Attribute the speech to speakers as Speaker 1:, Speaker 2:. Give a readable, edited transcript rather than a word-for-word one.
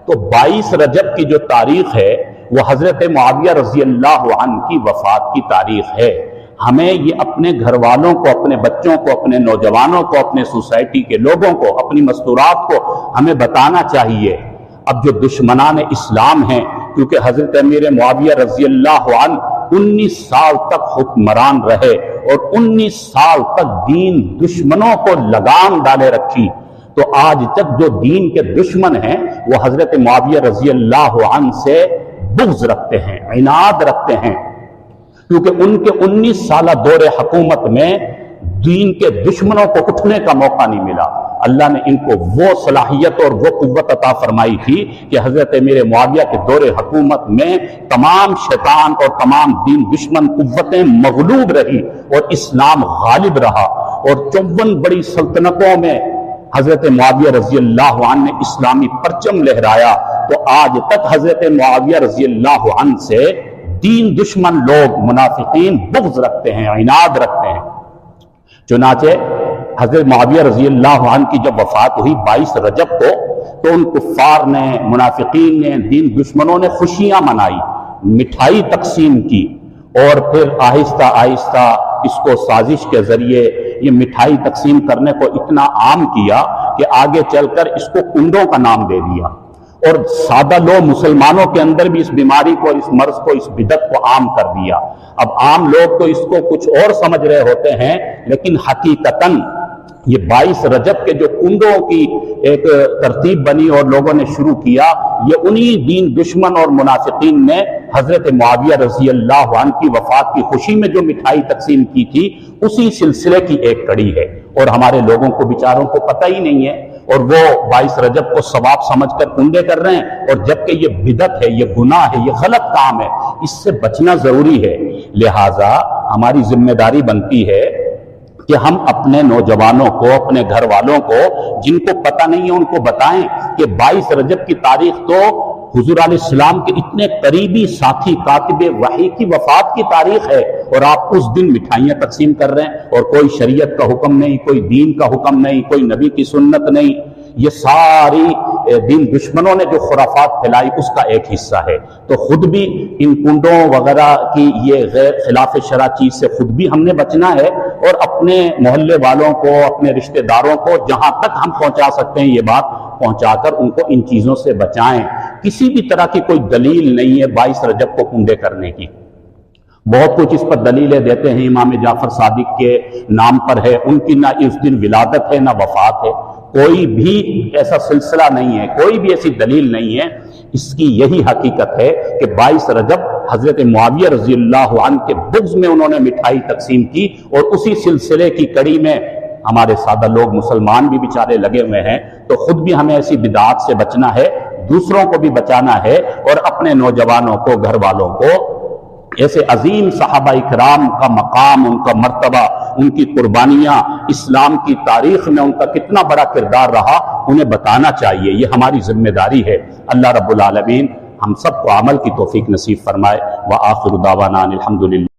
Speaker 1: تو 22 رجب کی جو تاریخ ہے وہ حضرت معاویہ رضی اللہ عنہ کی وفات کی تاریخ ہے۔ ہمیں یہ اپنے گھر والوں کو، اپنے بچوں کو، اپنے نوجوانوں کو، اپنے سوسائٹی کے لوگوں کو، اپنی مستورات کو ہمیں بتانا چاہیے۔ اب جو دشمنان اسلام ہیں، کیونکہ حضرت امیر معاویہ رضی اللہ عنہ 19 سال تک حکمران رہے اور 19 سال تک دین دشمنوں کو لگام ڈالے رکھی، تو آج تک جو دین کے دشمن ہیں وہ حضرت معاویہ رضی اللہ عنہ سے بغض رکھتے ہیں، عناد رکھتے ہیں، کیونکہ ان کے 19 سالہ دور حکومت میں دین کے دشمنوں کو اٹھنے کا موقع نہیں ملا۔ اللہ نے ان کو وہ صلاحیت اور وہ قوت عطا فرمائی تھی کہ حضرت امیر معاویہ کے دور حکومت میں تمام شیطان اور تمام دین دشمن قوتیں مغلوب رہی اور اسلام غالب رہا، اور 54 بڑی سلطنتوں میں حضرت معاویہ رضی اللہ عنہ نے اسلامی پرچم لہرایا۔ تو آج تک حضرت معاویہ رضی اللہ عنہ سے دین دشمن لوگ، منافقین بغض رکھتے ہیں، عناد رکھتے ہیں۔ چنانچہ حضرت معاویہ رضی اللہ عنہ کی جب وفات ہوئی 22 رجب کو، تو ان کفار نے، منافقین نے، دین دشمنوں نے خوشیاں منائی، مٹھائی تقسیم کی، اور پھر آہستہ آہستہ اس کو سازش کے ذریعے یہ مٹھائی تقسیم کرنے کو اتنا عام کیا کہ آگے چل کر اس کو کنڈوں کا نام دے دیا، اور سادہ لوگ مسلمانوں کے اندر بھی اس بیماری کو، اس مرض کو، اس بدعت کو عام کر دیا۔ اب عام لوگ تو اس کو کچھ اور سمجھ رہے ہوتے ہیں، لیکن حقیقتاً یہ 22 رجب کے جو کنڈوں کی ایک ترتیب بنی اور لوگوں نے شروع کیا، یہ انہی دین دشمن اور منافقین نے حضرت معاویہ رضی اللہ عنہ کی وفات کی خوشی میں جو مٹھائی تقسیم کی تھی، اسی سلسلے کی ایک کڑی ہے، اور ہمارے لوگوں کو بیچاروں کو پتہ ہی نہیں ہے، اور وہ 22 رجب کو ثواب سمجھ کر کنڈے کر رہے ہیں، اور جبکہ یہ بدعت ہے، یہ گناہ ہے، یہ غلط کام ہے، اس سے بچنا ضروری ہے۔ لہٰذا ہماری ذمہ داری بنتی ہے کہ ہم اپنے نوجوانوں کو، اپنے گھر والوں کو، جن کو پتہ نہیں ہے ان کو بتائیں کہ 22 رجب کی تاریخ تو حضور علیہ السلام کے اتنے قریبی ساتھی کاتب وحی کی وفات کی تاریخ ہے، اور آپ اس دن مٹھائیاں تقسیم کر رہے ہیں، اور کوئی شریعت کا حکم نہیں، کوئی دین کا حکم نہیں، کوئی نبی کی سنت نہیں۔ یہ ساری دین دشمنوں نے جو خرافات پھیلائی اس کا ایک حصہ ہے۔ تو خود بھی ان کنڈوں وغیرہ کی یہ غیر خلاف شرع چیز سے خود بھی ہم نے بچنا ہے، اور اپنے محلے والوں کو، اپنے رشتہ داروں کو جہاں تک ہم پہنچا سکتے ہیں یہ بات پہنچا کر ان کو ان چیزوں سے بچائیں۔ کسی بھی طرح کی کوئی دلیل نہیں ہے 22 رجب کو کنڈے کرنے کی۔ بہت کچھ اس پر دلیلیں دیتے ہیں، امام جعفر صادق کے نام پر ہے، ان کی نہ اس دن ولادت ہے نہ وفات ہے، کوئی بھی ایسا سلسلہ نہیں ہے، کوئی بھی ایسی دلیل نہیں ہے۔ اس کی یہی حقیقت ہے کہ 22 رجب حضرت معاویہ رضی اللہ عنہ کے بغض میں انہوں نے مٹھائی تقسیم کی، اور اسی سلسلے کی کڑی میں ہمارے سادہ لوگ مسلمان بھی بیچارے لگے ہوئے ہیں۔ تو خود بھی ہمیں ایسی بدعات سے بچنا ہے، دوسروں کو بھی بچانا ہے، اور اپنے نوجوانوں کو، گھر والوں کو ایسے عظیم صحابہ اکرام کا مقام، ان کا مرتبہ، ان کی قربانیاں، اسلام کی تاریخ میں ان کا کتنا بڑا کردار رہا، انہیں بتانا چاہیے۔ یہ ہماری ذمہ داری ہے۔ اللہ رب العالمین ہم سب کو عمل کی توفیق نصیب فرمائے۔ وآخر دعوانا الحمدللہ۔